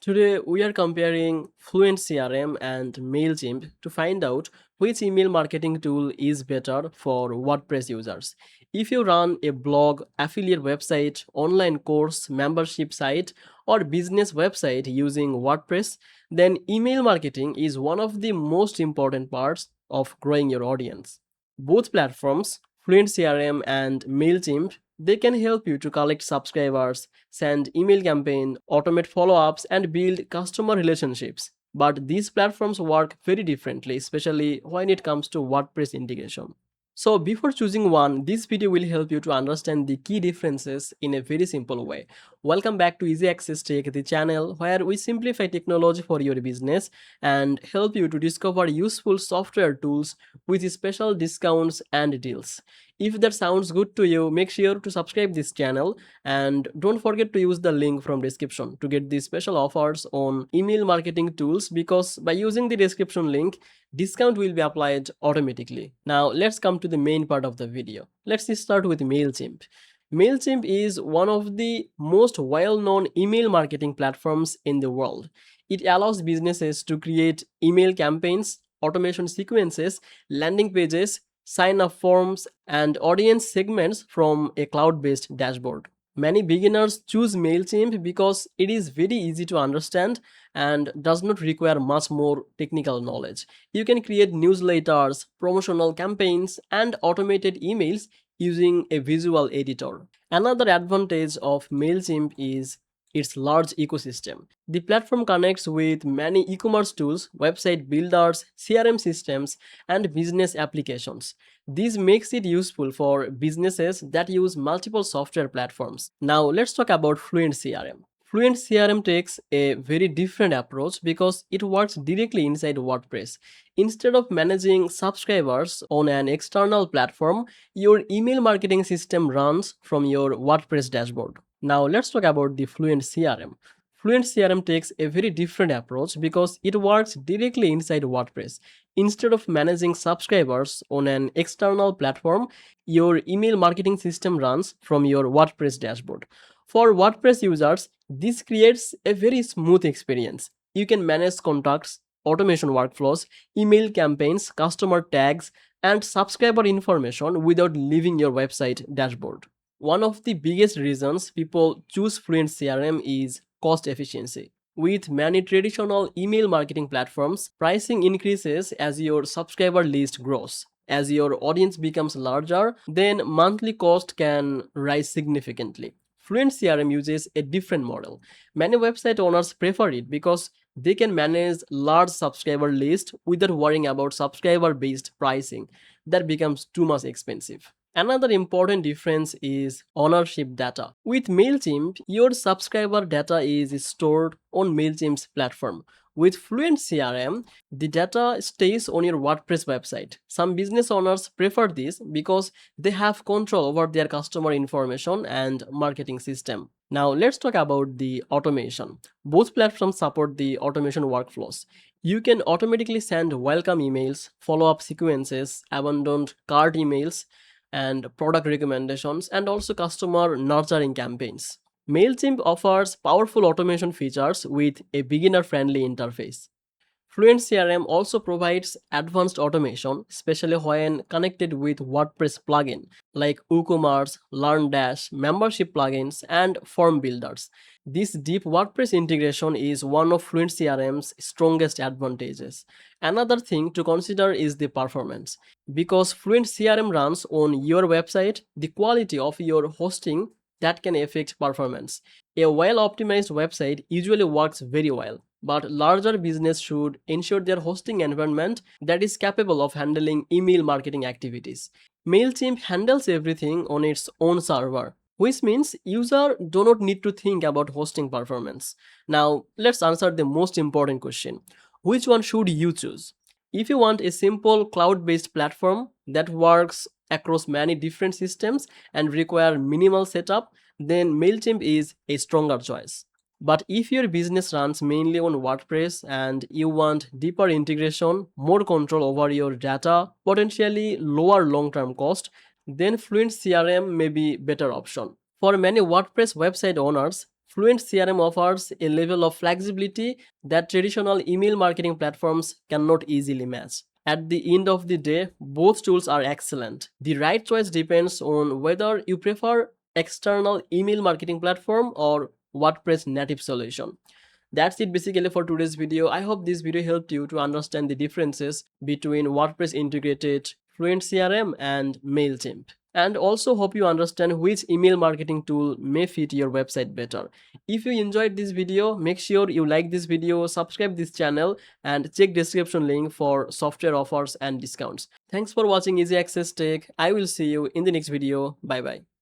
Today, we are comparing FluentCRM and Mailchimp to find out which email marketing tool is better for WordPress users. If you run a blog, affiliate website, online course, membership site, or business website using WordPress, then email marketing is one of the most important parts of growing your audience. Both platforms, FluentCRM and Mailchimp, they can help you to collect subscribers, send email campaign, automate follow-ups, and build customer relationships. But these platforms work very differently, especially when it comes to WordPress integration. So before choosing one, this video will help you to understand the key differences in a very simple way. Welcome back to Easy Access Tech, the channel where we simplify technology for your business and help you to discover useful software tools with special discounts and deals. If that sounds good to you, make sure to subscribe this channel and don't forget to use the link from description to get these special offers on email marketing tools, because by using the description link, discount will be applied automatically. Now let's come to the main part of the video. Let's start with Mailchimp. Mailchimp is one of the most well-known email marketing platforms in the world. It allows businesses to create email campaigns, automation sequences, landing pages, sign up forms, and audience segments from a cloud-based dashboard. Many beginners choose Mailchimp because it is very easy to understand and does not require much more technical knowledge. You can create newsletters, promotional campaigns, and automated emails using a visual editor. Another advantage of Mailchimp is its large ecosystem. The platform connects with many e-commerce tools, website builders, CRM systems, and business applications. This makes it useful for businesses that use multiple software platforms. Now let's talk about Fluent CRM. Fluent CRM takes a very different approach because it works directly inside WordPress. Instead of managing subscribers on an external platform, your email marketing system runs from your WordPress dashboard. Now let's talk about the Fluent CRM. Fluent CRM takes a very different approach because it works directly inside WordPress. Instead of managing subscribers on an external platform, your email marketing system runs from your WordPress dashboard. For WordPress users, this creates a very smooth experience. You can manage contacts, automation workflows, email campaigns, customer tags, and subscriber information without leaving your website dashboard. One of the biggest reasons people choose Fluent CRM is cost efficiency. With many traditional email marketing platforms, pricing increases as your subscriber list grows. As your audience becomes larger, then monthly cost can rise significantly. Fluent CRM uses a different model. Many website owners prefer it because they can manage large subscriber list without worrying about subscriber based pricing that becomes too much expensive. Another important difference is ownership data. With Mailchimp, your subscriber data is stored on Mailchimp's platform. With Fluent CRM, the data stays on your WordPress website. Some business owners prefer this because they have control over their customer information and marketing system. Now let's talk about the automation. Both platforms support the automation workflows. You can automatically send welcome emails, follow-up sequences, abandoned cart emails, and product recommendations, and also customer nurturing campaigns. Mailchimp offers powerful automation features with a beginner friendly interface. Fluent CRM also provides advanced automation, especially when connected with WordPress plugins like WooCommerce, LearnDash, membership plugins, and form builders. This deep WordPress integration is one of Fluent CRM's strongest advantages. Another thing to consider is the performance. Because Fluent CRM runs on your website, the quality of your hosting that can affect performance. A well-optimized website usually works very well, but larger business should ensure their hosting environment that is capable of handling email marketing activities. Mailchimp handles everything on its own server, which means users do not need to think about hosting performance. Now, let's answer the most important question. Which one should you choose? If you want a simple cloud-based platform that works across many different systems and require minimal setup, then Mailchimp is a stronger choice. But if your business runs mainly on WordPress and you want deeper integration, more control over your data, potentially lower long-term cost, then Fluent CRM may be better option. For many WordPress website owners, Fluent CRM offers a level of flexibility that traditional email marketing platforms cannot easily match. At the end of the day, both tools are excellent. The right choice depends on whether you prefer external email marketing platform or WordPress native solution. That's it basically for today's video. I hope this video helped you to understand the differences between WordPress integrated, Fluent CRM, and Mailchimp. And also hope you understand which email marketing tool may fit your website better. If you enjoyed this video, make sure you like this video, subscribe this channel, and check description link for software offers and discounts. Thanks for watching Easy Access Tech. I will see you in the next video. Bye bye.